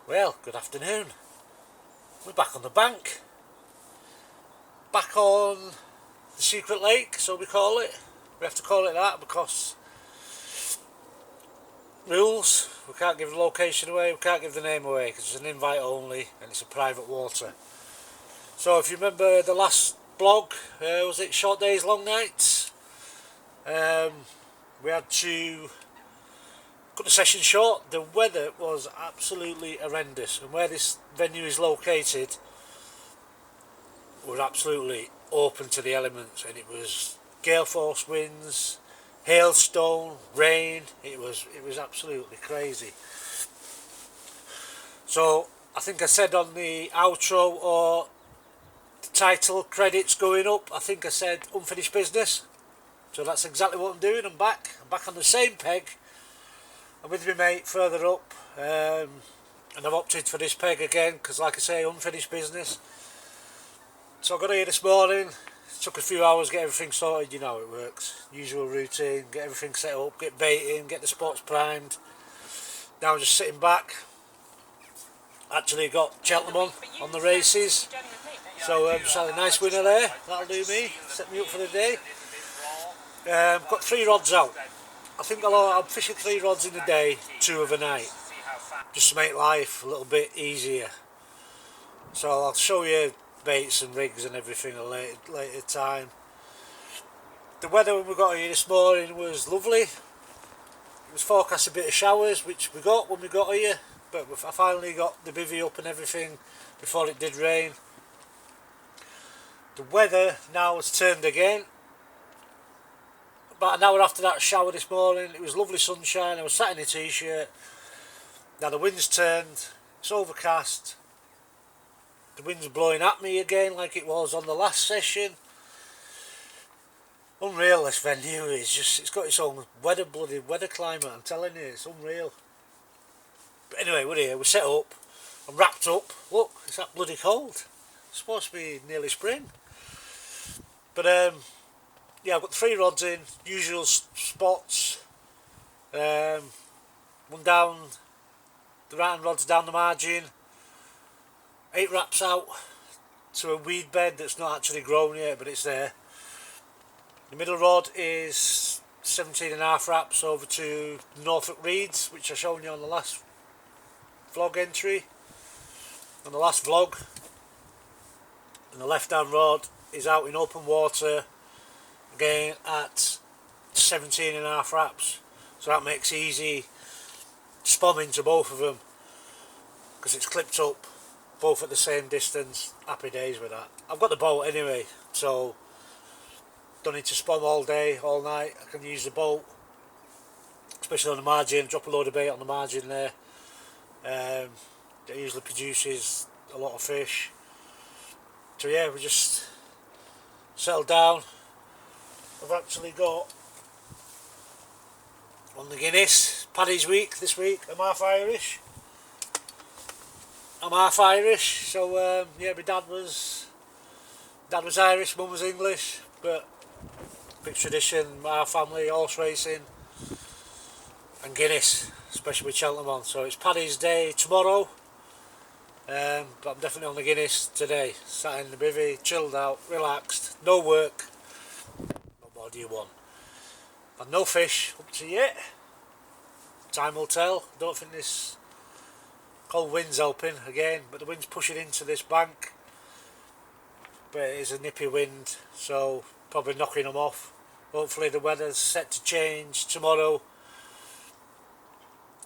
Well, good afternoon. We're back on the bank. Back on the secret lake, so we call it. We have to call it that because rules. We can't give the location away, we can't give the name away because it's an invite only and it's a private water. So if you remember the last blog, was it Short Days, Long Nights? We had to cut the session short. The weather was absolutely horrendous, and where this venue is located, we're absolutely open to the elements, and it was gale force winds, hailstone, rain. It was absolutely crazy. So I think I said on the outro or the title credits going up, I think I said unfinished business. So that's exactly what I'm doing. I'm back on the same peg. I'm with my mate further up, and I've opted for this peg again because, like I say, unfinished business. So I got here this morning. It took a few hours to get everything sorted. You know how it works. Usual routine. Get everything set up, get baiting, get the spots primed. Now I'm just sitting back. Actually got Cheltenham on the races. So just had a nice winner there. That'll do me. Set me up for the day. Got 3 rods out. I think I'm fishing 3 rods in a day, 2 of a night, just to make life a little bit easier. So I'll show you baits and rigs and everything at a later time. The weather when we got here this morning was lovely. It was forecast a bit of showers, which we got when we got here, but I finally got the bivvy up and everything before it did rain. The weather now has turned again. About an hour after that shower this morning, it was lovely sunshine. I was sat in a t-shirt. Now the wind's turned, it's overcast. The wind's blowing at me again like it was on the last session. Unreal, this venue. It's got its own bloody weather climate, I'm telling you, it's unreal. But anyway, we're here, we're set up, I'm wrapped up. Look, it's that bloody cold. It's supposed to be nearly spring. But yeah, I've got 3 rods in, usual spots. One down, the right hand rod's down the margin. 8 wraps out to a weed bed that's not actually grown yet, but it's there. The middle rod is 17.5 wraps over to Norfolk Reeds, which I showed you on the last vlog entry, on the last vlog. And the left hand rod is out in open water, again at 17.5 wraps, so that makes easy spomming to both of them because it's clipped up both at the same distance. Happy days with that. I've got the boat anyway, so don't need to spom all day, all night. I can use the boat, especially on the margin, drop a load of bait on the margin there. It usually produces a lot of fish. So yeah, we just settled down. I've actually got on the Guinness, Paddy's week this week. I'm half Irish, so yeah, my dad was Irish, mum was English, but big tradition, our family, horse racing and Guinness, especially with Cheltenham on. So it's Paddy's day tomorrow, but I'm definitely on the Guinness today. Sat in the bivvy, chilled out, relaxed, no work. What more do you want? And no fish up to yet. Time will tell. Don't think this cold wind's helping again, but the wind's pushing into this bank. But it is a nippy wind, so probably knocking them off. Hopefully the weather's set to change tomorrow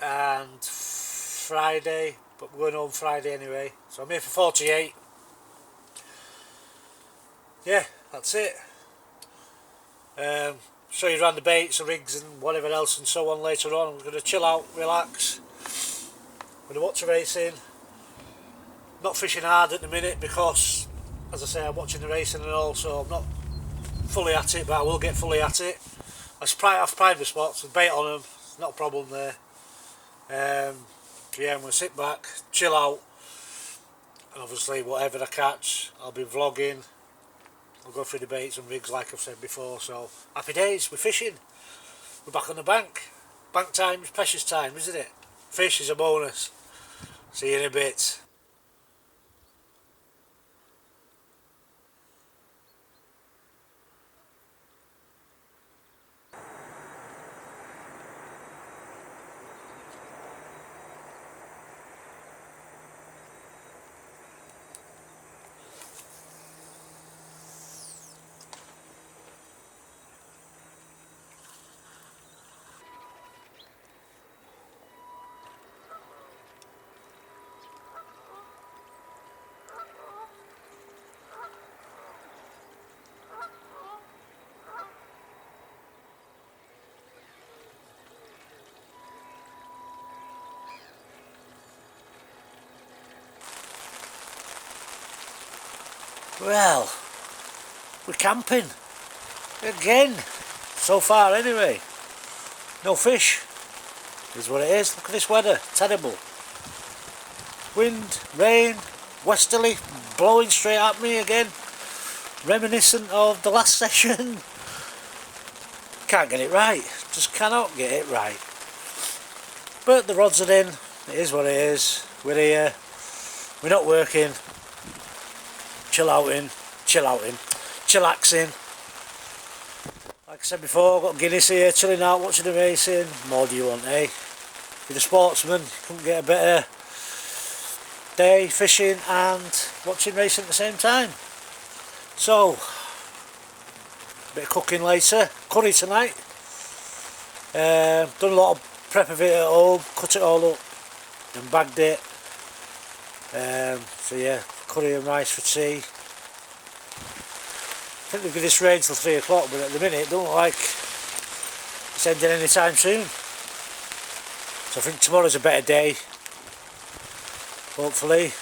and Friday, but we're going home Friday anyway. So I'm here for 48. Yeah, that's it. Show you around the baits, the rigs and whatever else and so on later on. We're going to chill out, relax. We're going to watch the racing. Not fishing hard at the minute because, as I say, I'm watching the racing and all, so I'm not fully at it, but I will get fully at it. I've primed the spots with bait on them, not a problem there. So yeah, I'm going to sit back, chill out, and obviously whatever I catch, I'll be vlogging. I'll go through the baits and rigs like I've said before, so happy days, we're fishing. We're back on the bank. Bank time is precious time, isn't it? Fish is a bonus. See you in a bit. Well, we're camping again, so far anyway. No fish, is what it is. Look at this weather, terrible. Wind, rain, westerly, blowing straight at me again, reminiscent of the last session. Can't get it right, just cannot get it right. But the rods are in, it is what it is. We're here, we're not working, chillaxing. Like I said before, I've got Guinness here, chilling out, watching the racing. More do you want, eh? If you're a sportsman, you couldn't get a better day fishing and watching racing at the same time. So, a bit of cooking later. Curry tonight. Done a lot of prep of it at home, cut it all up and bagged it. So yeah, curry and rice for tea. I think we'll give this rain till 3 o'clock, but at the minute it don't look like it's ending anytime soon. So I think tomorrow's a better day, hopefully,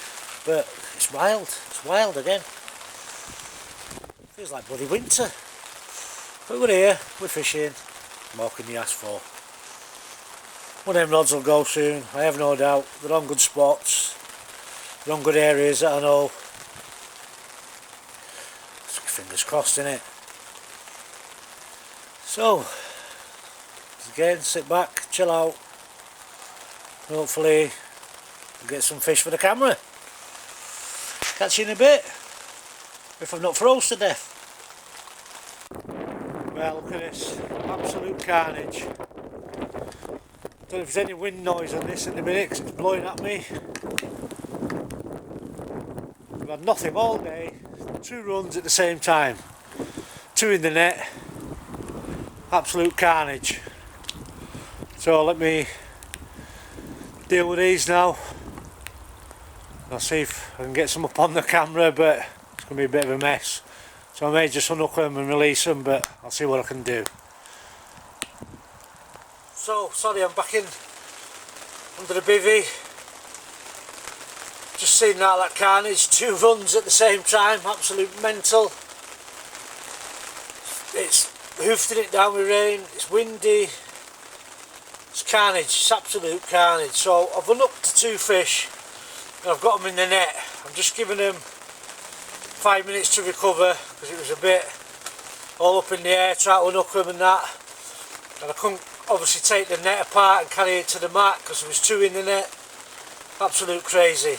but it's wild again. Feels like bloody winter. But we're here, we're fishing, what can you ask for? One of them rods will go soon, I have no doubt. They're on good spots, they're on good areas that I know. Fingers crossed, innit? So, again, sit back, chill out, and hopefully get some fish for the camera. Catch you in a bit, if I'm not froze to death. Well, look at this, absolute carnage. Don't know if there's any wind noise on this in a minute because it's blowing at me. We've had nothing all day. 2 runs at the same time, 2 in the net, absolute carnage. So let me deal with these now. I'll see if I can get some up on the camera, but it's going to be a bit of a mess. So I may just unhook them and release them, but I'll see what I can do. So, sorry, I'm back in under the bivvy. Just seen that carnage, 2 runs at the same time, absolute mental. It's hoofing it down with rain, it's windy, it's carnage, it's absolute carnage. So I've unhooked the 2 fish and I've got them in the net. I'm just giving them 5 minutes to recover because it was a bit all up in the air trying to unhook them and that. And I couldn't obviously take the net apart and carry it to the mat because there was 2 in the net. Absolute crazy.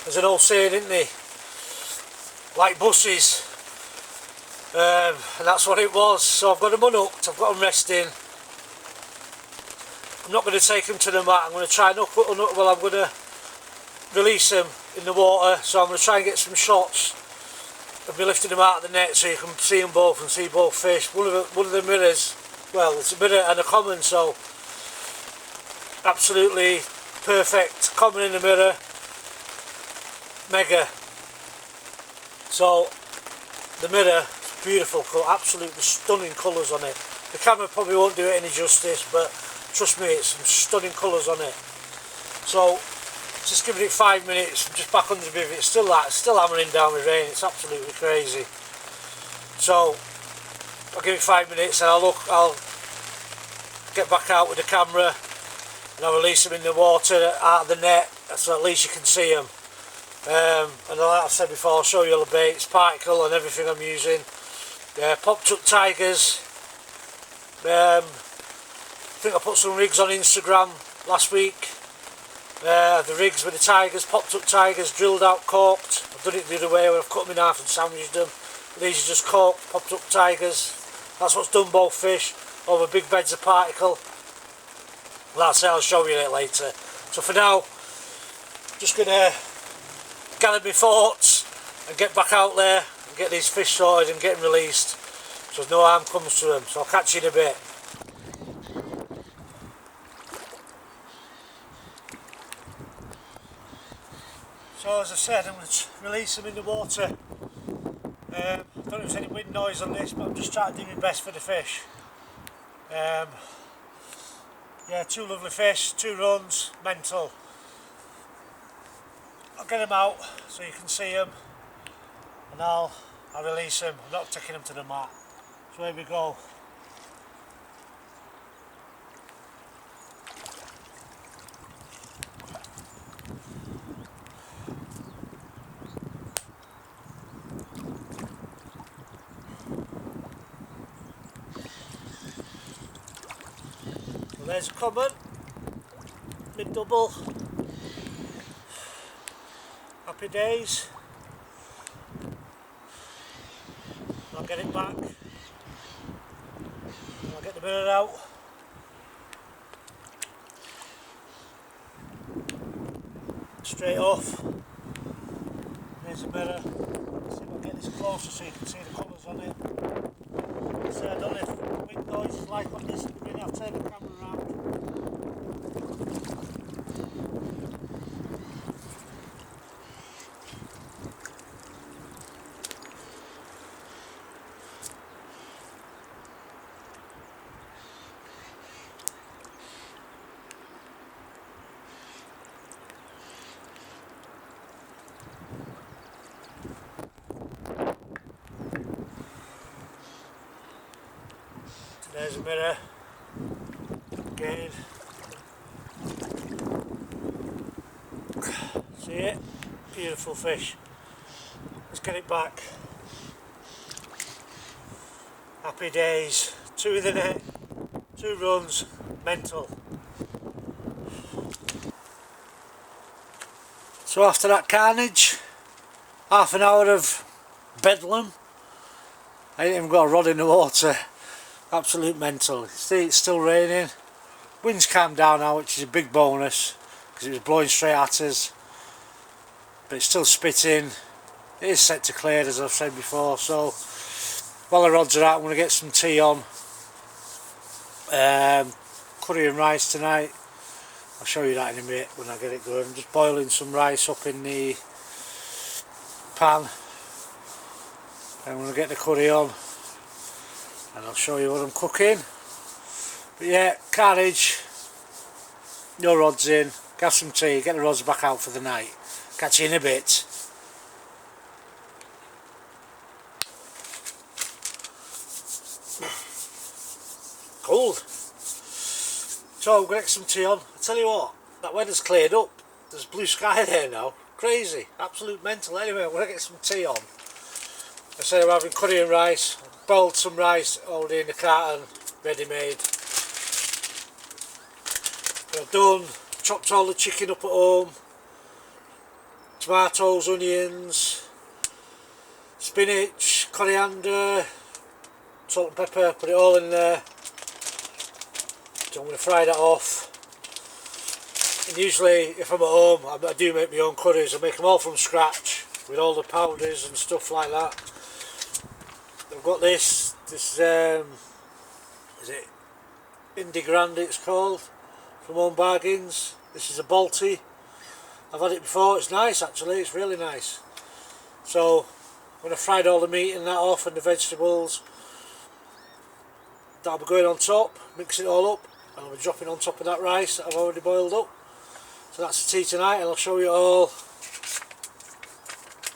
There's an old saying, isn't there? Like buses. And that's what it was. So I've got them unhooked, I've got them resting. I'm not going to take them to the mat, I'm going to try and I'm going to release them in the water. So I'm going to try and get some shots of me lifting them out of the net so you can see them both and see both fish. One of the mirrors, well, it's a mirror and a common, so absolutely perfect. Common in the mirror. Mega. So the mirror, beautiful, absolutely stunning colours on it. The camera probably won't do it any justice, but trust me, it's some stunning colours on it. So just giving it 5 minutes, I'm just back under the bivvy. It's still hammering down with rain. It's absolutely crazy. So I'll give it 5 minutes and I'll get back out with the camera and I'll release them in the water out of the net, so at least you can see them. And like I've said before, I'll show you all the baits, particle and everything I'm using. Popped up tigers. I think I put some rigs on Instagram last week. The rigs with the tigers, popped up tigers, drilled out, corked. I've done it the other way where I've cut them in half and sandwiched them. But these are just corked, popped up tigers. That's what's done both fish over big beds of particle. Like I say, I'll show you it later. So for now, just going to gather my thoughts and get back out there and get these fish sorted and get them released so no harm comes to them. So I'll catch you in a bit. So as I said, I'm going to release them in the water. I don't know if there's any wind noise on this, but I'm just trying to do my best for the fish. Yeah, 2 lovely fish, 2 runs, mental. I'll get them out so you can see them, and I'll release them. I'm not taking them to the mat. So here we go. So there's a common, mid-double. Happy days. I'll get it back. I'll get the mirror out. Straight off. There's a mirror. Let's see if I can get this closer so you can see the colours on it. So I don't know if wind noise is like on this. I'm going to have to turn the camera around. There's a mirror again. See it? Beautiful fish. Let's get it back. Happy days. 2 in the net, 2 runs, mental. So after that carnage, half an hour of bedlam. I ain't even got a rod in the water. Absolute mental. See, it's still raining. Wind's calmed down now, which is a big bonus because it was blowing straight at us. But it's still spitting. It is set to clear, as I've said before. So while the rods are out, I'm going to get some tea on. Curry and rice tonight. I'll show you that in a minute when I get it going. I'm just boiling some rice up in the pan. I'm going to get the curry on. And I'll show you what I'm cooking. But yeah, carnage, no rods in, have some tea, get the rods back out for the night. Catch you in a bit. Cold. So I'm going to get some tea on. I tell you what, that weather's cleared up. There's blue sky there now. Crazy, absolute mental. Anyway, I'm going to get some tea on. I said I'm having curry and rice. Boiled some rice already in the carton, ready made. But I've done, chopped all the chicken up at home, tomatoes, onions, spinach, coriander, salt and pepper, put it all in there. So I'm going to fry that off. And usually if I'm at home I do make my own curries. I make them all from scratch with all the powders and stuff like that. I've got this is it Indie Grand it's called, from Home Bargains. This is a Balti. I've had it before, it's nice actually, it's really nice. So when I fried all the meat and that off and the vegetables, that'll be going on top, mix it all up, and I'll be dropping on top of that rice that I've already boiled up. So that's the tea tonight, and I'll show you all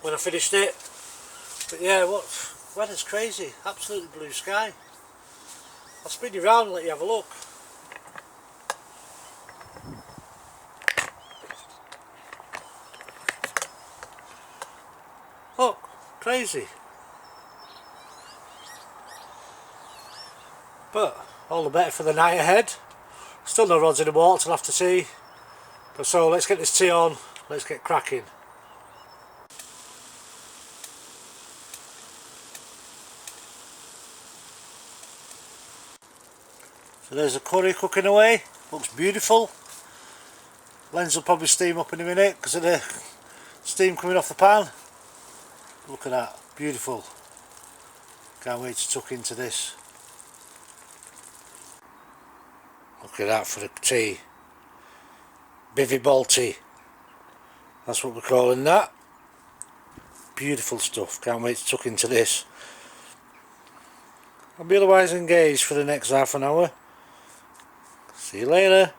when I finished it. But yeah, weather's crazy, absolutely blue sky. I'll spin you around and let you have a look. Look, crazy. But all the better for the night ahead. Still no rods in the water till after tea. So let's get this tea on, let's get cracking. So there's the curry cooking away, looks beautiful. Lens will probably steam up in a minute because of the steam coming off the pan. Look at that, beautiful. Can't wait to tuck into this. Look at that for the tea. Bivy ball tea. That's what we're calling that. Beautiful stuff, can't wait to tuck into this. I'll be otherwise engaged for the next half an hour. See you later.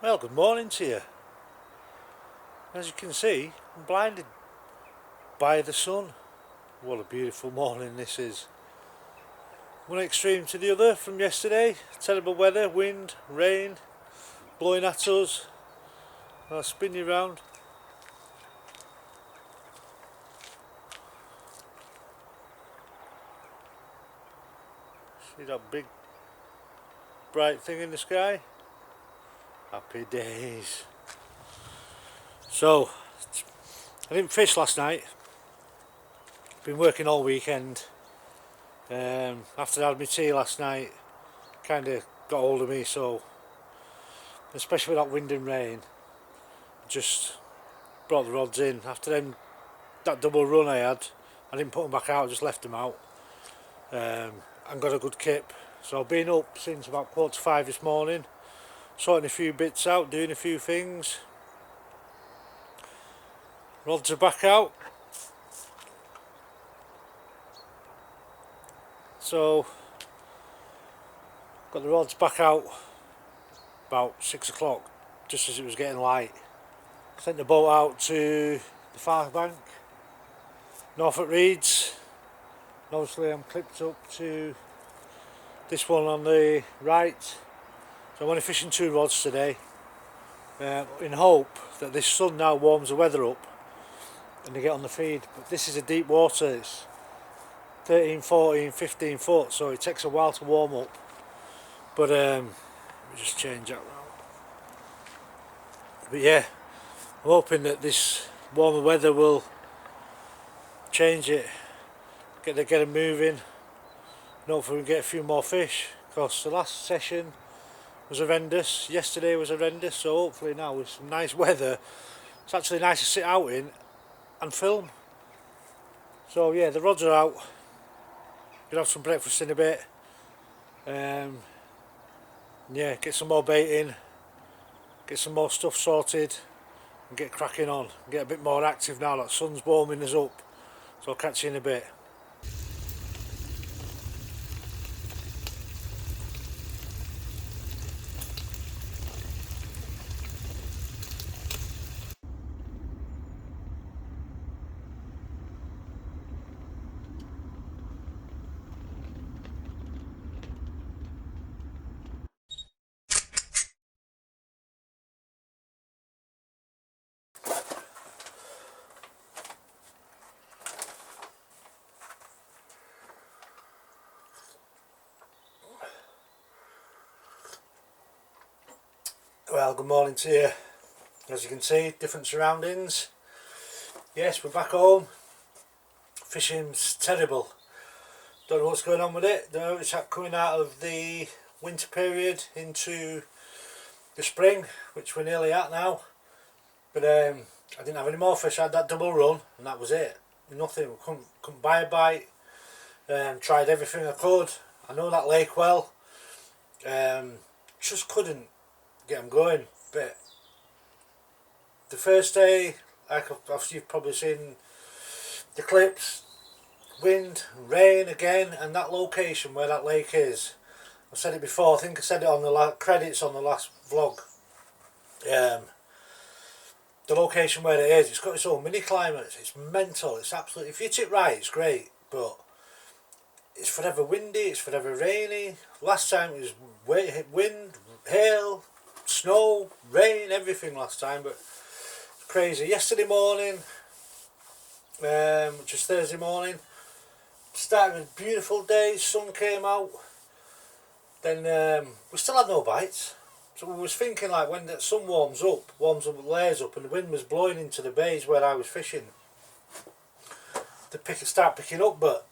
Well, good morning to you. As you can see, I'm blinded by the sun. What a beautiful morning this is. One extreme to the other from yesterday. Terrible weather, wind, rain, blowing at us. I'll spin you round. See that big bright thing in the sky? Happy days. So, I didn't fish last night. Been working all weekend. After I had my tea last night, kind of got hold of me, so especially with that wind and rain, just brought the rods in. After that double run I had, I didn't put them back out, I just left them out, and got a good kip. So I've been up since about 4:45 this morning, sorting a few bits out, doing a few things. Rods are back out. So got the rods back out about 6 o'clock, just as it was getting light. Sent the boat out to the far bank, Norfolk Reeds. Obviously I'm clipped up to this one on the right. So I'm only fishing 2 rods today, in hope that this sun now warms the weather up and they get on the feed. But this is a deep water, it's 13, 14, 15 foot, so it takes a while to warm up. But let me just change that round. But yeah, I'm hoping that this warmer weather will change it, get them moving, and hopefully we can get a few more fish, because the last session was horrendous, yesterday was horrendous, so hopefully now with some nice weather it's actually nice to sit out in and film. So yeah, the rods are out, gonna have some breakfast in a bit, yeah, get some more bait in, get some more stuff sorted and get cracking on, get a bit more active now that sun's warming us up. So I'll catch you in a bit. Well, good morning to you. As you can see, different surroundings. Yes, we're back home. Fishing's terrible. Don't know what's going on with it. No, it's coming out of the winter period into the spring, which we're nearly at now. But I didn't have any more fish. I had that double run and that was it. Nothing. Couldn't buy a bite. Tried everything I could. I know that lake well. Just couldn't get them going. But the first day, like you've probably seen the clips, wind, rain again, and that location where that lake is. I've said it before. I think I said it on the credits on the last vlog. The location where it is, it's got its own mini climate. It's mental. It's absolutely. If you hit it right, it's great. But it's forever windy. It's forever rainy. Last time it was wind, hail, snow, rain, everything last time. But it's crazy. Yesterday morning, which is Thursday morning, started with a beautiful day. Sun came out. Then we still had no bites. So we was thinking, like, when the sun warms up, layers up, and the wind was blowing into the bays where I was fishing to start picking up, but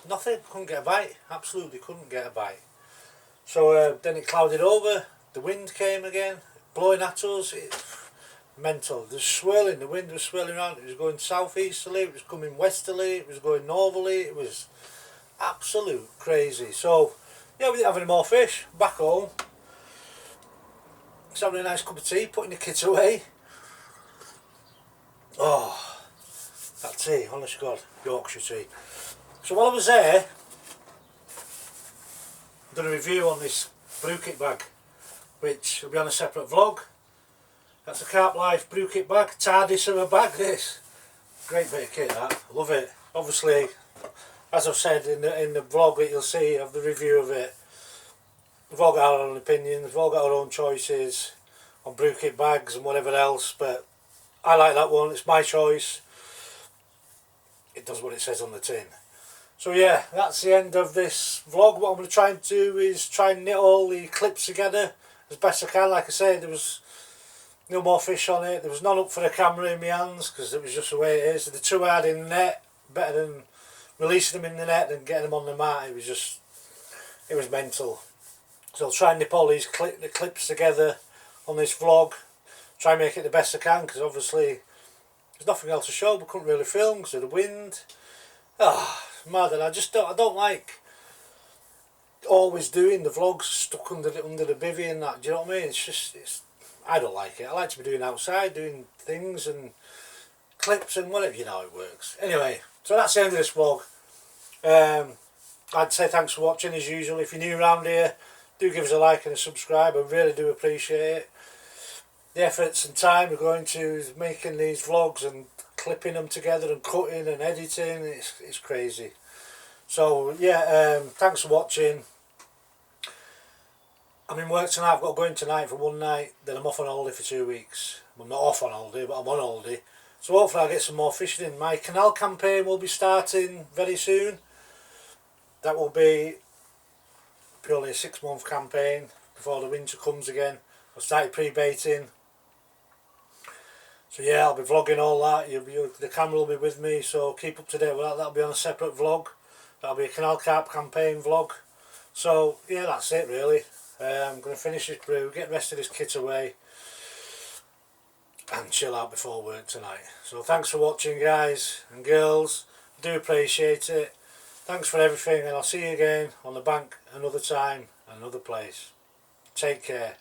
nothing. Couldn't get a bite. Absolutely couldn't get a bite. So then it clouded over. The wind came again, blowing at us. Mental. The swirling. The wind was swirling around. It was going southeasterly. It was coming westerly. It was going northerly. It was absolute crazy. So yeah, we didn't have any more fish. Back home. Just having a nice cup of tea, putting the kids away. Oh, that tea, honest to God, Yorkshire tea. So while I was there, I've done a review on this brew kit bag, which will be on a separate vlog. That's a Carp Life brew kit bag, TARDIS of a bag this. Great bit of kit that, love it. Obviously, as I've said in the vlog that you'll see of the review of it, we've all got our own opinions, we've all got our own choices on brew kit bags and whatever else, but I like that one. It's my choice. It does what it says on the tin. So yeah, that's the end of this vlog. What I'm going to try and do is try and knit all the clips together as best I can. Like I say, there was no more fish on it. There was none up for the camera in my hands because it was just the way it is. They're too hard in the net. Better than releasing them in the net than getting them on the mat. It was mental. So I'll try and nip all these clips together on this vlog. Try and make it the best I can, because obviously there's nothing else to show. We couldn't really film because of the wind. Mad. And I don't like always doing the vlogs stuck under the bivvy and that. Do you know what I mean? I don't like it. I like to be doing outside, doing things and clips and whatever. You know how it works. Anyway, so that's the end of this vlog. I'd say thanks for watching as usual. If you're new around here, do give us a like and a subscribe. I really do appreciate it. The efforts and time we're going to making these vlogs and clipping them together and cutting and editing, it's crazy. So yeah, thanks for watching. I'm in work tonight. I've got to go in tonight for one night, then I'm off on holiday for 2 weeks. I'm not off on holiday, but I'm on holiday. So hopefully I'll get some more fishing in. My canal campaign will be starting very soon. That will be purely a 6-month campaign before the winter comes again. I've started pre-baiting. So yeah, I'll be vlogging all that. The camera will be with me, so keep up to date with that. That'll be on a separate vlog. That'll be a Canal Carp campaign vlog. So yeah, that's it really. I'm going to finish this brew, get the rest of this kit away and chill out before work tonight. So thanks for watching, guys and girls. I do appreciate it. Thanks for everything, and I'll see you again on the bank another time, another place. Take care.